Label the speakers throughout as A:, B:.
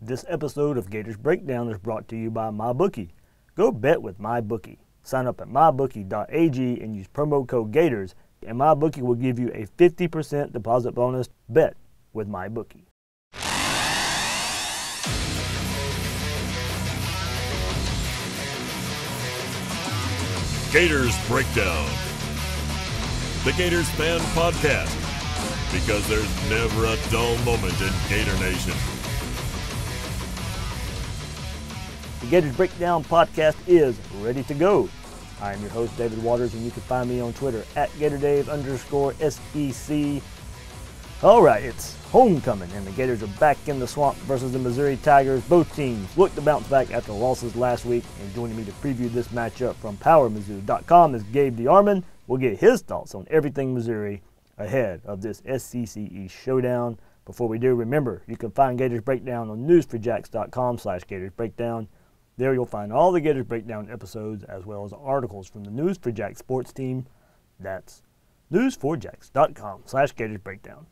A: This episode of Gators Breakdown is brought to you by MyBookie. Go bet with MyBookie. Sign up at mybookie.ag and use promo code Gators, and MyBookie will give you a 50% deposit bonus. Bet with MyBookie.
B: Gators Breakdown, the Gators fan podcast, because there's never a dull moment in Gator Nation.
A: The Gators Breakdown podcast is ready to go. I am your host, David Waters, and you can find me on Twitter at GatorDave_SEC. All right, it's homecoming, and the Gators are back in the swamp versus the Missouri Tigers. Both teams look to bounce back after losses last week, and joining me to preview this matchup from PowerMizzou.com is Gabe DeArmond. We'll get his thoughts on everything Missouri ahead of this SEC East showdown. Before we do, remember, you can find Gators Breakdown on news4jacks.com/GatorsBreakdown. There you'll find all the Gators Breakdown episodes as well as articles from the News4Jacks sports team. That's news4jacks.com/GatorsBreakdown.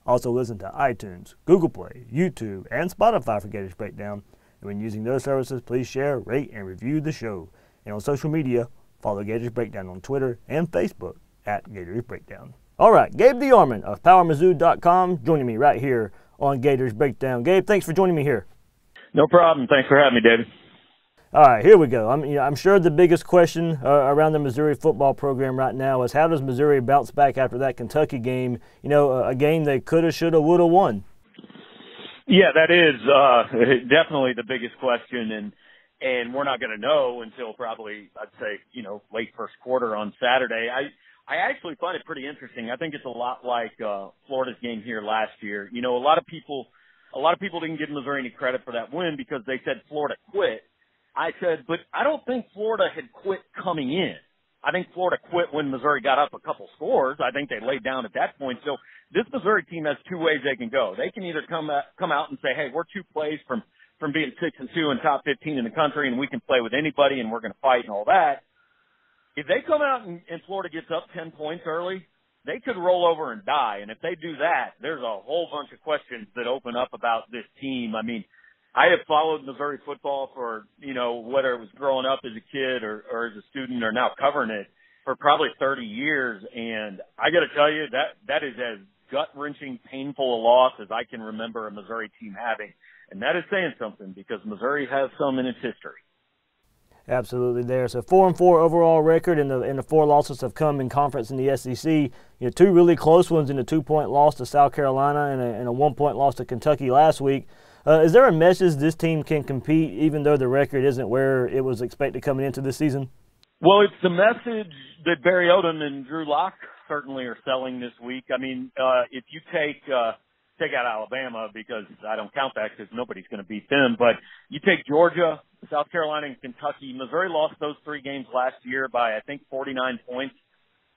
A: Also listen to iTunes, Google Play, YouTube, and Spotify for Gators Breakdown. And when using those services, please share, rate, and review the show. And on social media, follow Gators Breakdown on Twitter and Facebook at Gators Breakdown. All right, Gabe DeArmond of PowerMizzou.com joining me right here on Gators Breakdown. Gabe, thanks for joining me here.
C: No problem. Thanks for having me, David.
A: All right, here we go. I'm sure the biggest question around the Missouri football program right now is how does Missouri bounce back after that Kentucky game? A game they coulda, shoulda, woulda won.
C: Yeah, that is definitely the biggest question, and we're not going to know until probably, I'd say, late first quarter on Saturday. I actually find it pretty interesting. I think it's a lot like Florida's game here last year. A lot of people didn't give Missouri any credit for that win because they said Florida quit. I said, but I don't think Florida had quit coming in. I think Florida quit when Missouri got up a couple scores. I think they laid down at that point. So this Missouri team has two ways they can go. They can either come out and say, hey, we're 2 plays from being 6-2 and top 15 in the country, and we can play with anybody, and we're going to fight and all that. If they come out and Florida gets up 10 points early, they could roll over and die. And if they do that, there's a whole bunch of questions that open up about this team. I mean, I have followed Missouri football for, whether it was growing up as a kid or as a student or now covering it for probably 30 years. And I got to tell you, that is as gut-wrenching, painful a loss as I can remember a Missouri team having. And that is saying something because Missouri has some in its history.
A: Absolutely there. So 4-4 overall record, and the 4 losses have come in conference in the SEC. 2 really close ones, and a 2-point loss to South Carolina and a 1-point loss to Kentucky last week. Is there a message this team can compete even though the record isn't where it was expected coming into this season?
C: Well, it's the message that Barry Odom and Drew Lock certainly are selling this week. I mean, if you take out Alabama, because I don't count that because nobody's going to beat them, but you take Georgia, South Carolina, and Kentucky. Missouri lost those 3 games last year by, I think, 49 points.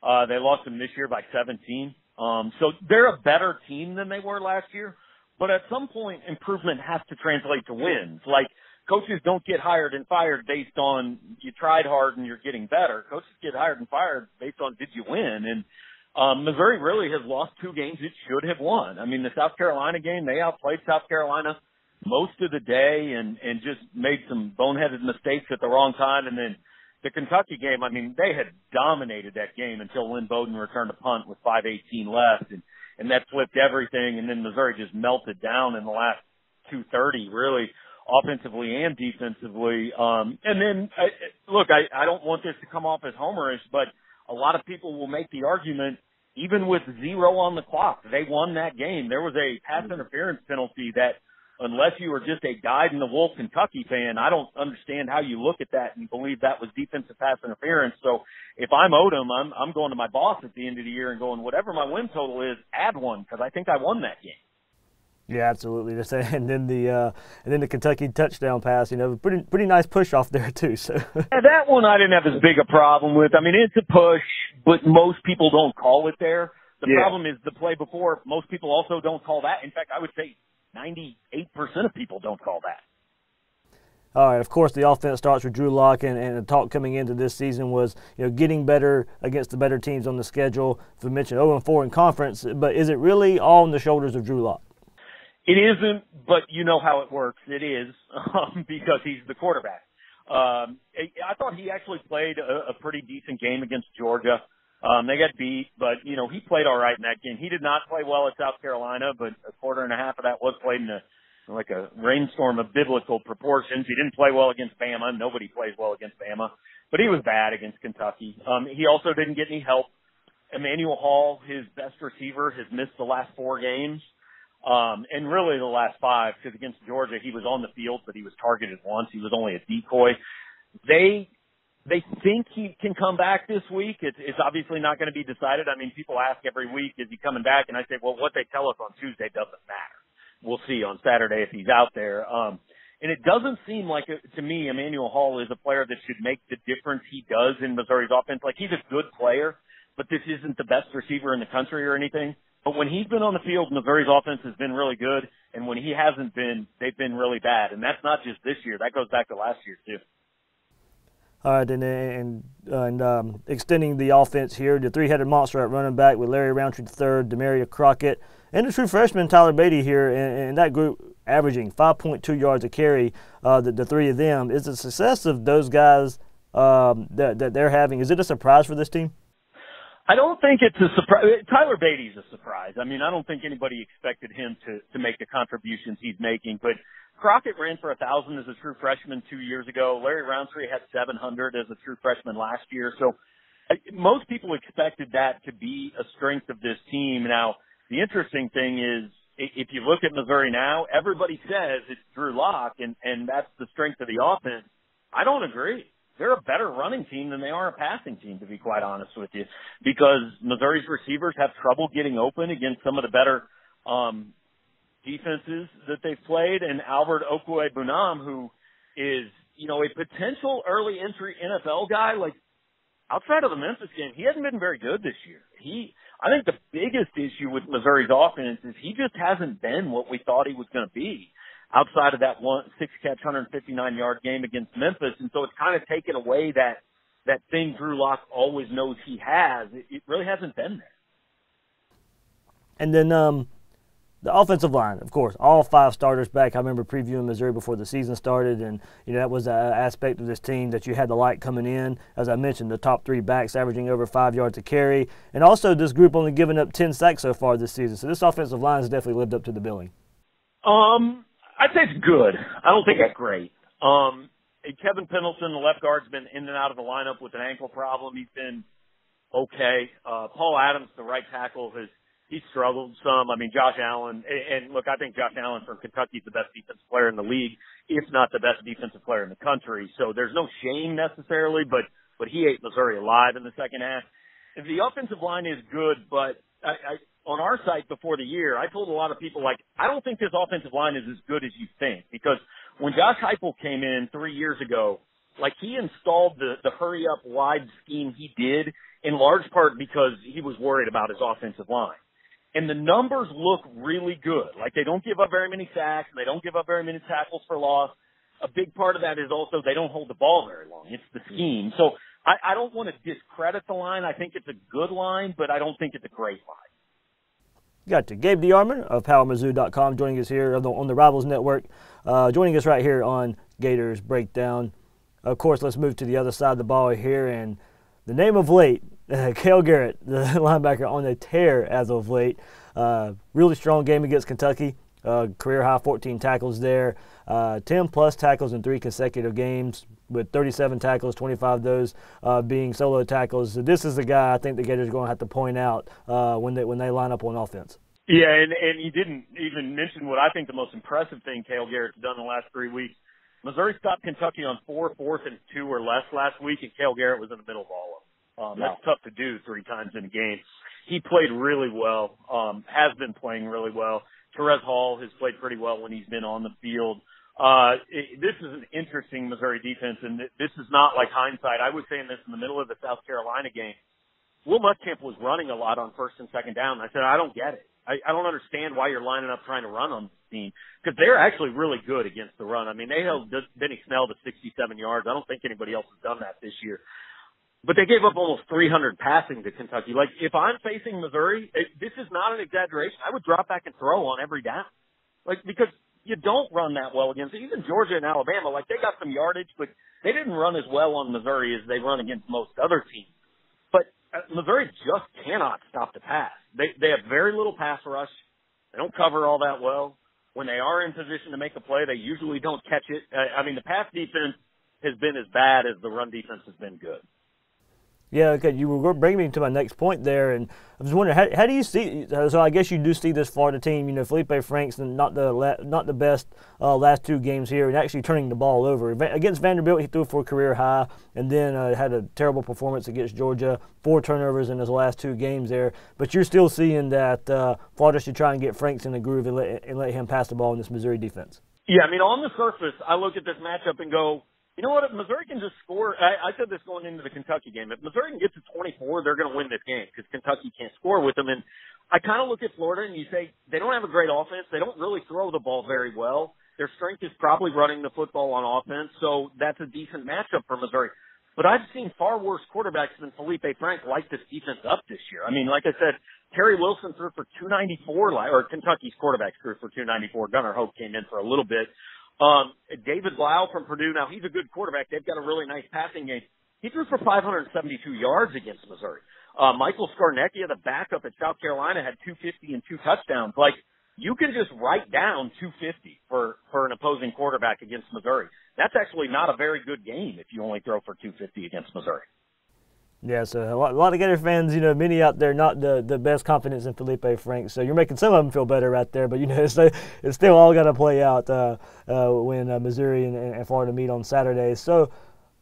C: They lost them this year by 17. So they're a better team than they were last year. But at some point, improvement has to translate to wins. Like, coaches don't get hired and fired based on you tried hard and you're getting better. Coaches get hired and fired based on did you win. And Missouri really has lost 2 games it should have won. I mean, the South Carolina game, they outplayed South Carolina most of the day and just made some boneheaded mistakes at the wrong time. And then the Kentucky game, I mean, they had dominated that game until Lynn Bowden returned a punt with 5:18 left. And that flipped everything, and then Missouri just melted down in the last 2:30, really, offensively and defensively. And then, look, I don't want this to come off as homerish, but a lot of people will make the argument, even with 0 on the clock, they won that game. There was a pass interference penalty that, unless you were just a dyed-in-the-wool Kentucky fan, I don't understand how you look at that and believe that was defensive pass interference. So if I'm Odom, I'm going to my boss at the end of the year and going, whatever my win total is, add 1 because I think I won that game.
A: Yeah, absolutely. And then the Kentucky touchdown pass, pretty nice push off there too. So
C: yeah, that one I didn't have as big a problem with. I mean, it's a push, but most people don't call it there. The problem is the play before. Most people also don't call that. In fact, I would say 98% of people don't call that.
A: All right, of course, the offense starts with Drew Lock, and the talk coming into this season was, getting better against the better teams on the schedule. We mentioned 0-4 in conference, but is it really all on the shoulders of Drew Lock?
C: It isn't, but you know how it works. It is because he's the quarterback. I thought he actually played a pretty decent game against Georgia. They got beat, but, he played all right in that game. He did not play well at South Carolina, but a quarter and a half of that was played in a rainstorm of biblical proportions. He didn't play well against Bama. Nobody plays well against Bama, but he was bad against Kentucky. He also didn't get any help. Emmanuel Hall, his best receiver, has missed the last 4 games. And really the last 5, because against Georgia, he was on the field, but he was targeted once. He was only a decoy. They think he can come back this week. It's obviously not going to be decided. I mean, people ask every week, is he coming back? And I say, well, what they tell us on Tuesday doesn't matter. We'll see on Saturday if he's out there. And it doesn't seem like, to me, Emmanuel Hall is a player that should make the difference he does in Missouri's offense. Like, he's a good player, but this isn't the best receiver in the country or anything. But when he's been on the field, Missouri's offense has been really good. And when he hasn't been, they've been really bad. And that's not just this year. That goes back to last year, too.
A: All right, and extending the offense here, the 3-headed monster at running back with Larry Roundtree III, Demaria Crockett, and the true freshman Tyler Beatty here, and that group averaging 5.2 yards a carry, the 3 of them. Is the success of those guys that they're having, is it a surprise for this team?
C: I don't think it's a surprise. Tyler Beatty's a surprise. I mean, I don't think anybody expected him to make the contributions he's making, but Crockett ran for 1,000 as a true freshman 2 years ago. Larry Roundtree had 700 as a true freshman last year. So most people expected that to be a strength of this team. Now, the interesting thing is, if you look at Missouri now, everybody says it's Drew Lock, and that's the strength of the offense. I don't agree. They're a better running team than they are a passing team, to be quite honest with you, because Missouri's receivers have trouble getting open against some of the better defenses that they've played. And Albert Okwue-Bunam, who is, a potential early entry NFL guy, like outside of the Memphis game, he hasn't been very good this year. I think the biggest issue with Missouri's offense is he just hasn't been what we thought he was going to be outside of that 6-catch, 159-yard game against Memphis. And so it's kind of taken away that thing Drew Lock always knows he has. It really hasn't been there.
A: And then the offensive line, of course, all 5 starters back. I remember previewing Missouri before the season started, and that was an aspect of this team that you had the light coming in. As I mentioned, the top 3 backs averaging over 5 yards a carry, and also this group only giving up 10 sacks so far this season. So this offensive line has definitely lived up to the billing.
C: I'd say it's good. I don't think it's great. Kevin Pendleton, the left guard, has been in and out of the lineup with an ankle problem. He's been okay. Paul Adams, the right tackle, he's struggled some. I mean, Josh Allen, and look, I think Josh Allen from Kentucky is the best defensive player in the league, if not the best defensive player in the country. So there's no shame necessarily, but he ate Missouri alive in the second half. And the offensive line is good, but on our site before the year, I told a lot of people, I don't think this offensive line is as good as you think, because when Josh Heupel came in 3 years ago, he installed the hurry-up wide scheme he did in large part because he was worried about his offensive line. And the numbers look really good. They don't give up very many sacks, and they don't give up very many tackles for loss. A big part of that is also they don't hold the ball very long. It's the scheme. So I don't want to discredit the line. I think it's a good line, but I don't think it's a great line.
A: Got to Gabe DeArmond of PowerMizzou.com joining us here on the Rivals Network, joining us right here on Gators Breakdown. Of course, let's move to the other side of the ball here, and the name of late, Cale Garrett, the linebacker, on a tear as of late. Really strong game against Kentucky, career high 14 tackles there, 10-plus tackles in 3 consecutive games, with 37 tackles, 25 of those being solo tackles. So this is the guy I think the Gators are going to have to point out when they line up on offense.
C: Yeah, and you didn't even mention what I think the most impressive thing Cale Garrett's done in the last 3 weeks. Missouri stopped Kentucky on 4 4th and 2 or less last week, and Cale Garrett was in the middle of all of them. That's tough to do 3 times in a game. He played really well, has been playing really well. Terez Hall has played pretty well when he's been on the field. This is an interesting Missouri defense, and this is not like hindsight. I was saying this in the middle of the South Carolina game. Will Muschamp was running a lot on 1st and 2nd down. I said, I don't get it. I don't understand why you're lining up trying to run on this team, because they're actually really good against the run. I mean, they held Benny Snell to 67 yards. I don't think anybody else has done that this year. But they gave up almost 300 passing to Kentucky. If I'm facing Missouri, this is not an exaggeration. I would drop back and throw on every down. because you don't run that well against even Georgia and Alabama. Like, they got some yardage, but they didn't run as well on Missouri as they run against most other teams. But Missouri just cannot stop the pass. They have very little pass rush. They don't cover all that well. When they are in position to make a play, they usually don't catch it. I mean, the pass defense has been as bad as the run defense has been good.
A: Yeah, okay. You were bringing me to my next point there, and I was wondering, how do you see? So I guess you do see this Florida team. You know, Felipe Franks, not the best last two games here, and actually turning the ball over against Vanderbilt. He threw for a career high, and then had a terrible performance against Georgia. 4 turnovers in his last 2 games there. But you're still seeing that Florida should try and get Franks in the groove and let him pass the ball in this Missouri defense.
C: Yeah, I mean, on the surface, I look at this matchup and go, you know what? If Missouri can just score, I said this going into the Kentucky game. If Missouri can get to 24, they're going to win this game because Kentucky can't score with them. And I kind of look at Florida and you say they don't have a great offense. They don't really throw the ball very well. Their strength is probably running the football on offense, so that's a decent matchup for Missouri. But I've seen far worse quarterbacks than Felipe Franks light this defense up this year. I mean, like I said, Terry Wilson threw for 294, or Kentucky's quarterback threw for 294. Gunnar Hope came in for a little bit. David Blau from Purdue, now he's a good quarterback. They've got a really nice passing game. He threw for 572 yards against Missouri. Michael Scarnecchia, the backup at South Carolina, had 250 and 2 touchdowns. Like, you can just write down 250 for an opposing quarterback against Missouri. That's actually not a very good game if you only throw for 250 against Missouri.
A: Yeah, so a lot of Gator fans, you know, many out there not the best confidence in Felipe Franks. So you're making some of them feel better right there. But, you know, it's still all got to play out when Missouri and Florida meet on Saturday. So,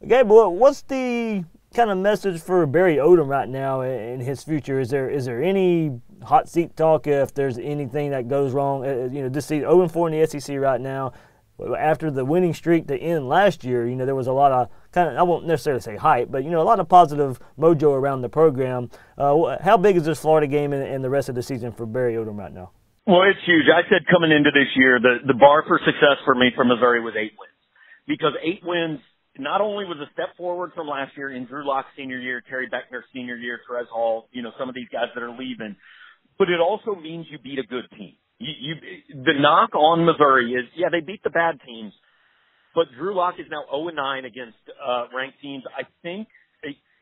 A: Gabe, what's the kind of message for Barry Odom right now in his future? Is there any hot seat talk if there's anything that goes wrong? You know, this season 0-4 in the SEC right now. After the winning streak to end last year, you know, there was a lot of I won't necessarily say hype, but, you know, a lot of positive mojo around the program. How big is this Florida game and the rest of the season for Barry Odom right now?
C: Well, it's huge. I said coming into this year, the bar for success for me from Missouri was 8 wins. Because 8 wins not only was a step forward from last year in Drew Lock's senior year, Terry Beckner's senior year, Terez Hall, you know, some of these guys that are leaving, but it also means you beat a good team. The knock on Missouri is, yeah, they beat the bad teams, but Drew Lock is now 0-9 against ranked teams. I think,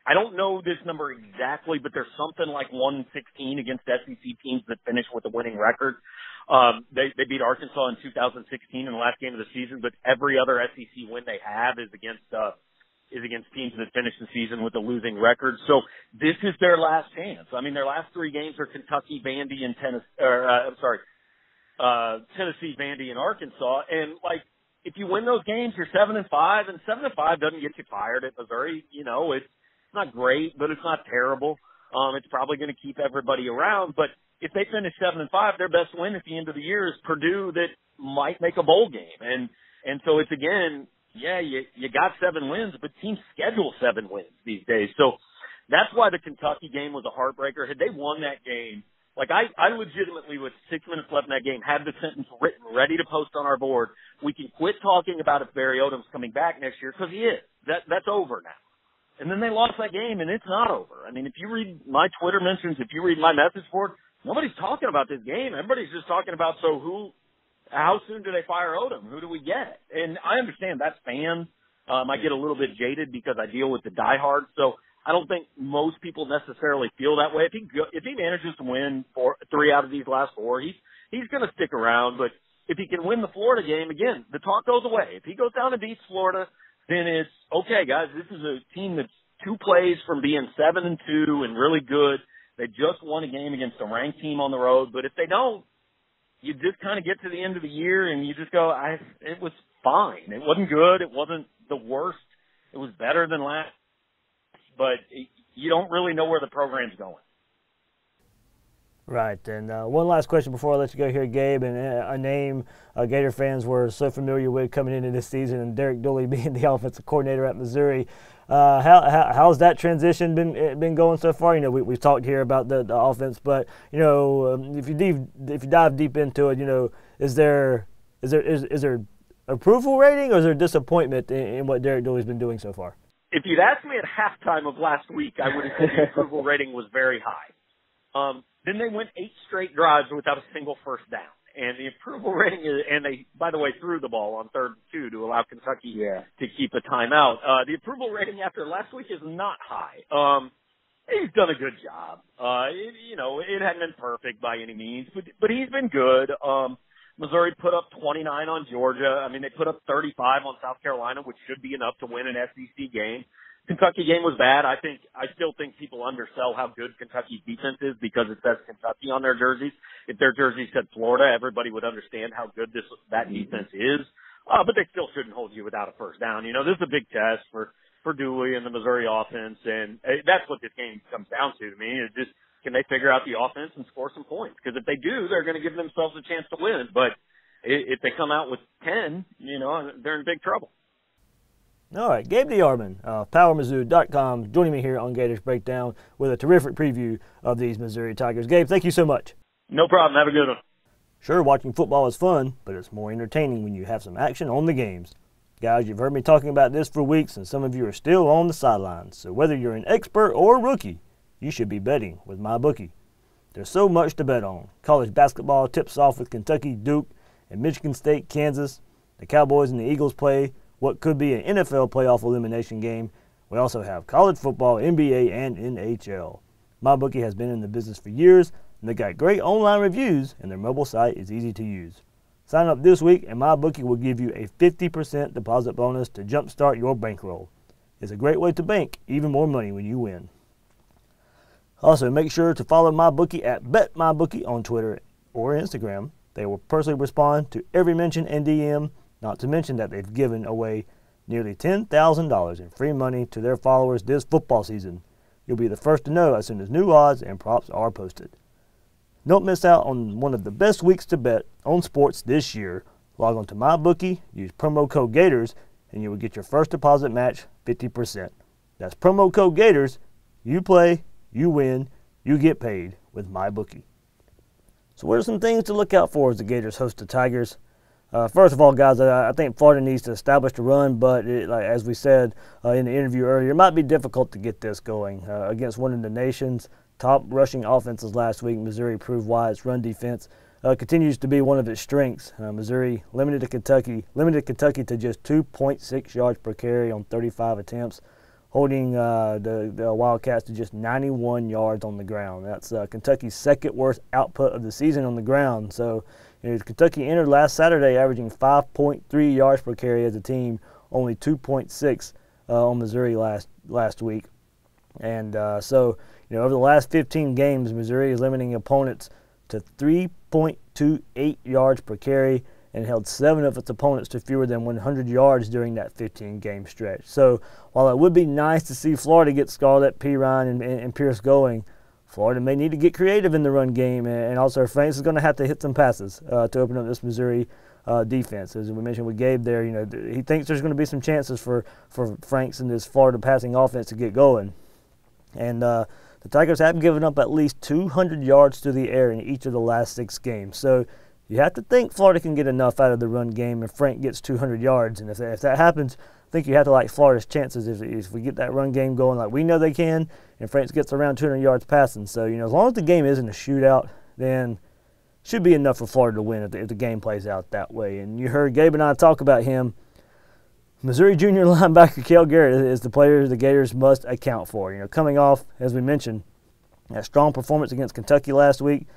C: I don't know this number exactly, but there's something like 1-16 against SEC teams that finish with a winning record. They beat Arkansas in 2016 in the last game of the season, but every other SEC win they have is against teams that finish the season with a losing record. So this is their last chance. I mean, their last 3 games are Kentucky, Vandy, and Tennessee, Vandy, and Arkansas. And, like, if you win those games, you're 7-5, and 7-5 doesn't get you fired at Missouri. You know, it's not great, but it's not terrible. It's probably going to keep everybody around. But if they finish 7-5, their best win at the end of the year is Purdue that might make a bowl game. And so it's, again, yeah, you got 7 wins, but teams schedule 7 wins these days. So that's why the Kentucky game was a heartbreaker. Had they won that game, like, I legitimately, with 6 minutes left in that game, had the sentence written, ready to post on our board. We can quit talking about if Barry Odom's coming back next year, because he is. That's over now. And then they lost that game, and it's not over. I mean, if you read my Twitter mentions, if you read my message board, nobody's talking about this game. Everybody's just talking about, how soon do they fire Odom? Who do we get? And I understand that's fans. I get a little bit jaded because I deal with the diehards, so I don't think most people necessarily feel that way. If he manages to win 3 out of these last 4, he's going to stick around. But if he can win the Florida game, again, the talk goes away. If he goes down and beats Florida, then it's, okay, guys, this is a team that's 2 plays from being 7-2 and really good. They just won a game against a ranked team on the road. But if they don't, you just kind of get to the end of the year and you just go, it was fine. It wasn't good. It wasn't the worst. It was better than last. But you don't really know where the program's going.
A: Right, and one last question before I let you go here, Gabe, and a name Gator fans were so familiar with coming into this season, and Derek Dooley being the offensive coordinator at Missouri. How's that transition been going so far? You know, we've talked here about the offense, but, you know, if you dive deep into it, you know, is there approval rating, or is there disappointment in what Derek Dooley's been doing so far?
C: If you'd asked me at halftime of last week, I would have said the approval rating was very high. Then they went 8 straight drives without a single first down. and the approval rating is, and they, by the way, threw the ball on 3rd and 2 to allow Kentucky to keep a timeout. The approval rating after last week is not high. He's done a good job. It hadn't been perfect by any means, but he's been good. Missouri put up 29 on Georgia. I mean, they put up 35 on South Carolina, which should be enough to win an SEC game. Kentucky game was bad. I still think people undersell how good Kentucky's defense is because it says Kentucky on their jerseys. If their jersey said Florida, everybody would understand how good that defense is. But they still shouldn't hold you without a first down. This is a big test for Dewey and the Missouri offense, and that's what this game comes down to me. Is just, can they figure out the offense and score some points? Because if they do, they're going to give themselves a chance to win. But if they come out with 10, they're in big trouble.
A: All right, Gabe DeArmond of PowerMizzou.com joining me here on Gators Breakdown with a terrific preview of these Missouri Tigers. Gabe, thank you so much.
C: No problem. Have a good one.
A: Sure, watching football is fun, but it's more entertaining when you have some action on the games. Guys, you've heard me talking about this for weeks, and some of you are still on the sidelines. So whether you're an expert or a rookie, you should be betting with MyBookie. There's so much to bet on. College basketball tips off with Kentucky, Duke, and Michigan State, Kansas. The Cowboys and the Eagles play what could be an NFL playoff elimination game. We also have college football, NBA, and NHL. MyBookie has been in the business for years, and they got great online reviews, and their mobile site is easy to use. Sign up this week, and MyBookie will give you a 50% deposit bonus to jumpstart your bankroll. It's a great way to bank even more money when you win. Also, make sure to follow MyBookie at BetMyBookie on Twitter or Instagram. They will personally respond to every mention and DM, not to mention that they've given away nearly $10,000 in free money to their followers this football season. You'll be the first to know as soon as new odds and props are posted. Don't miss out on one of the best weeks to bet on sports this year. Log on to MyBookie, use promo code Gators, and you will get your first deposit match 50%. That's promo code Gators. You play, you win, you get paid with MyBookie. So what are some things to look out for as the Gators host the Tigers? First of all, guys, I think Florida needs to establish the run, but as we said in the interview earlier, it might be difficult to get this going. Against one of the nation's top rushing offenses last week, Missouri proved why its run defense continues to be one of its strengths. Missouri limited Kentucky to just 2.6 yards per carry on 35 attempts, holding the Wildcats to just 91 yards on the ground. That's Kentucky's second worst output of the season on the ground. So Kentucky entered last Saturday averaging 5.3 yards per carry as a team, only 2.6 on Missouri last week. And so over the last 15 games, Missouri is limiting opponents to 3.28 yards per carry and held 7 of its opponents to fewer than 100 yards during that 15-game stretch. So while it would be nice to see Florida get Scarlett, Pirine, and Pierce going, Florida may need to get creative in the run game, and also Franks is going to have to hit some passes to open up this Missouri defense. As we mentioned with Gabe there, he thinks there's going to be some chances for Franks and this Florida passing offense to get going. And the Tigers have given up at least 200 yards to the air in each of the last 6 games. So you have to think Florida can get enough out of the run game if Frank gets 200 yards. And if that happens, I think you have to like Florida's chances if we get that run game going like we know they can, and Franks gets around 200 yards passing. So, as long as the game isn't a shootout, then it should be enough for Florida to win if the game plays out that way. And you heard Gabe and I talk about him. Missouri junior linebacker Cale Garrett is the player the Gators must account for. Coming off, as we mentioned, that strong performance against Kentucky last week,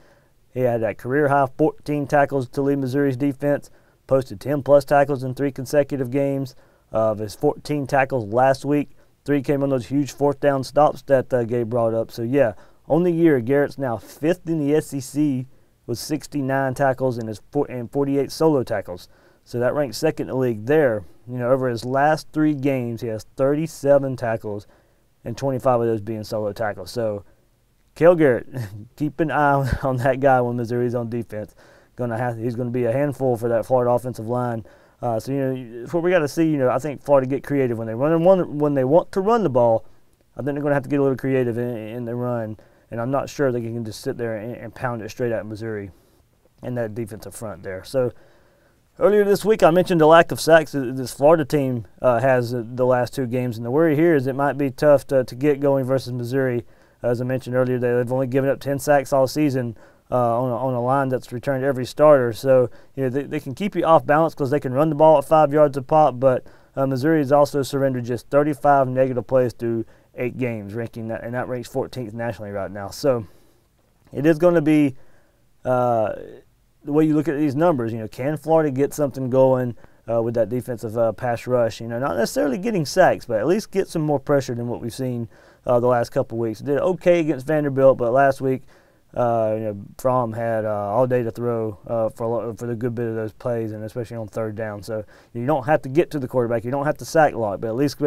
A: he had that career-high 14 tackles to lead Missouri's defense, posted 10-plus tackles in 3 consecutive games. Of his 14 tackles last week, 3 came on those huge fourth-down stops that Gabe brought up. So, yeah, on the year, Garrett's now 5th in the SEC with 69 tackles and 48 solo tackles. So that ranks 2nd in the league there. Over his last 3 games, he has 37 tackles and 25 of those being solo tackles. So, Cale Garrett, keep an eye on that guy when Missouri's on defense. He's going to be a handful for that Florida offensive line. So what we got to see. I think Florida get creative when they want to run the ball. I think they're going to have to get a little creative in the run, and I'm not sure they can just sit there and pound it straight at Missouri and that defensive front there. So earlier this week, I mentioned the lack of sacks this Florida team has the last 2 games, and the worry here is it might be tough to get going versus Missouri. As I mentioned earlier, they've only given up 10 sacks all season. on a line that's returned every starter. So, they can keep you off balance because they can run the ball at 5 yards a pop, but Missouri has also surrendered just 35 negative plays through 8 games, and that ranks 14th nationally right now. So it is going to be the way you look at these numbers. Can Florida get something going with that defensive pass rush? Not necessarily getting sacks, but at least get some more pressure than what we've seen the last couple of weeks. Did okay against Vanderbilt, but last week Fromm had all day to throw for the good bit of those plays, and especially on third down. So you don't have to get to the quarterback. You don't have to sack a lot, but at least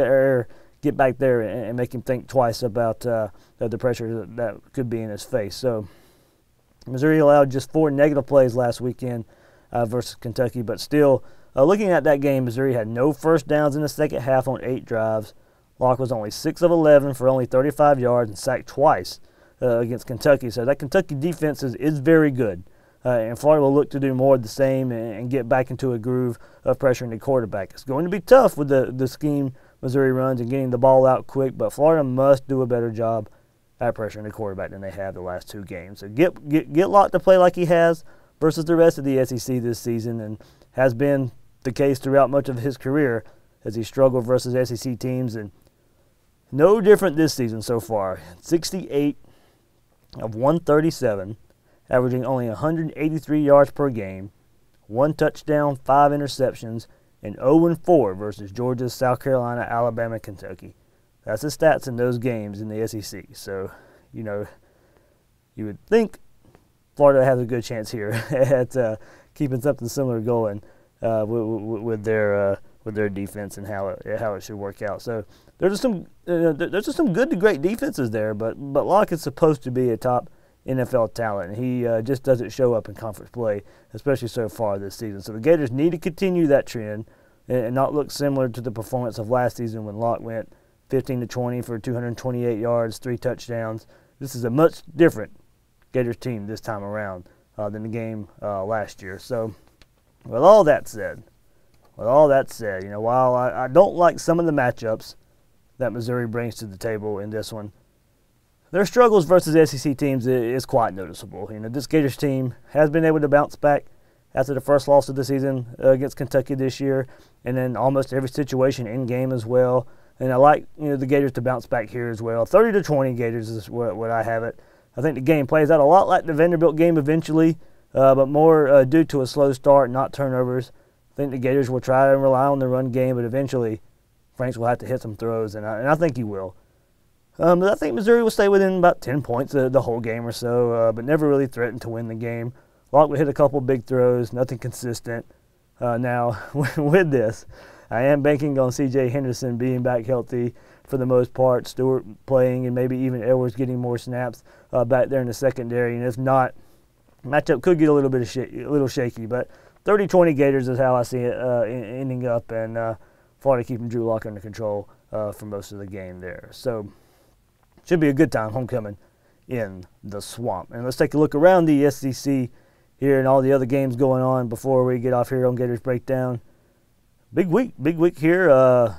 A: get back there and make him think twice about the pressure that could be in his face. So Missouri allowed just 4 negative plays last weekend versus Kentucky, but still, looking at that game, Missouri had no first downs in the second half on 8 drives. Locke was only 6 of 11 for only 35 yards and sacked twice against Kentucky. So that Kentucky defense is very good. And Florida will look to do more of the same and get back into a groove of pressuring the quarterback. It's going to be tough with the scheme Missouri runs and getting the ball out quick, but Florida must do a better job at pressuring the quarterback than they have the last 2 games. So get Locke to play like he has versus the rest of the SEC this season, and has been the case throughout much of his career as he struggled versus SEC teams. And no different this season so far. 68 of 137, averaging only 183 yards per game, 1 touchdown, 5 interceptions, and 0-4 versus Georgia, South Carolina, Alabama, Kentucky. That's the stats in those games in the SEC. So, you would think Florida has a good chance here at keeping something similar going with their defense and how it should work out. So there's just some good to great defenses there, but Locke is supposed to be a top NFL talent, and he just doesn't show up in conference play, especially so far this season. So the Gators need to continue that trend and not look similar to the performance of last season when Locke went 15-20 for 228 yards, 3 touchdowns. This is a much different Gators team this time around than the game last year. So with all that said, while I don't like some of the matchups that Missouri brings to the table in this one, their struggles versus SEC teams is quite noticeable. This Gators team has been able to bounce back after the first loss of the season against Kentucky this year, and then almost every situation in game as well. And I like the Gators to bounce back here as well. 30-20 Gators is what I have it. I think the game plays out a lot like the Vanderbilt game eventually, but more due to a slow start, not turnovers. I think the Gators will try and rely on the run game, but eventually Franks will have to hit some throws, and I think he will. But I think Missouri will stay within about 10 points the whole game or so, but never really threaten to win the game. Locke would hit a couple big throws, nothing consistent. Now, with this, I am banking on C.J. Henderson being back healthy for the most part, Stewart playing, and maybe even Edwards getting more snaps back there in the secondary. And if not, matchup could get a little shaky. But 30-20 Gators is how I see it ending up, and Florida keeping Drew Lock under control for most of the game there. So should be a good time homecoming in the Swamp. And let's take a look around the SEC here and all the other games going on before we get off here on Gators Breakdown. Big week here.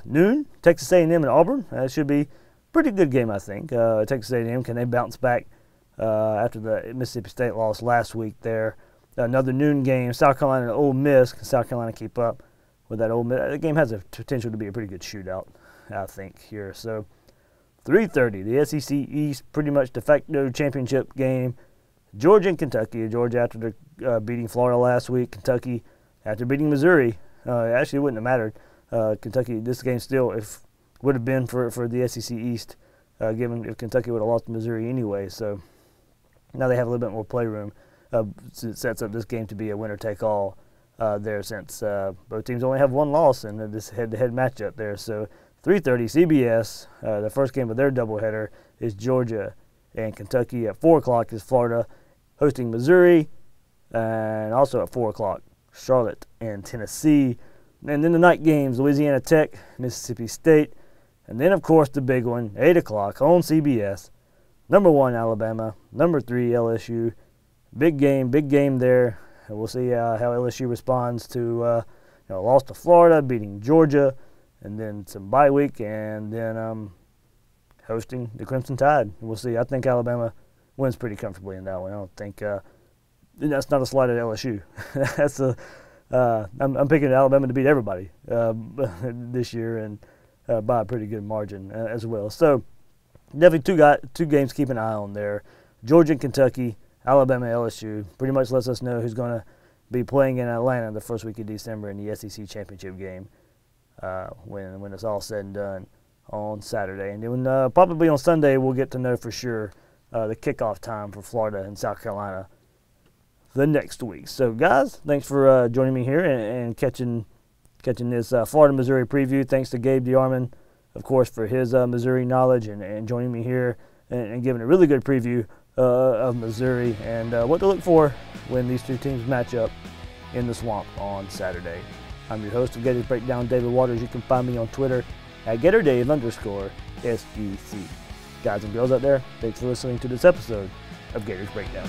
A: Noon, Texas A&M and Auburn. That should be a pretty good game, I think. Texas A&M, can they bounce back after the Mississippi State loss last week there? Another noon game, South Carolina and Ole Miss. Can South Carolina keep up with that Ole Miss? The game has a potential to be a pretty good shootout, I think, here. So 3:30, the SEC East, pretty much de facto championship game. Georgia and Kentucky. Georgia after beating Florida last week. Kentucky after beating Missouri. Actually, it wouldn't have mattered. Kentucky, this game still would have been for the SEC East, given if Kentucky would have lost to Missouri anyway. So now they have a little bit more playroom. It sets up this game to be a winner-take-all there, since both teams only have one loss in this head-to-head matchup there. So 3:30 CBS, the first game of their doubleheader is Georgia and Kentucky. At 4 o'clock is Florida hosting Missouri, and also at 4 o'clock, Charlotte and Tennessee. And then the night games, Louisiana Tech, Mississippi State. And then, of course, the big one, 8 o'clock on CBS. Number 1, Alabama. Number 3, LSU. Big game there. And we'll see how LSU responds to loss to Florida, beating Georgia, and then some bye week, and then hosting the Crimson Tide. We'll see. I think Alabama wins pretty comfortably in that one. I don't think And that's not a slight at LSU. That's I'm picking Alabama to beat everybody this year, and by a pretty good margin as well. So definitely two games to keep an eye on there. Georgia and Kentucky, Alabama, LSU. Pretty much lets us know who's going to be playing in Atlanta the first week of December in the SEC championship game when it's all said and done on Saturday. And then probably on Sunday we'll get to know for sure the kickoff time for Florida and South Carolina the next week. So, guys, thanks for joining me here and catching this Florida Missouri preview. Thanks to Gabe DeArmond, of course, for his Missouri knowledge and joining me here and giving a really good preview of Missouri and what to look for when these two teams match up in the Swamp on Saturday. I'm your host of Gators Breakdown, David Waters. You can find me on Twitter at GatorDave_SEC. Guys and girls out there, thanks for listening to this episode of Gators Breakdown.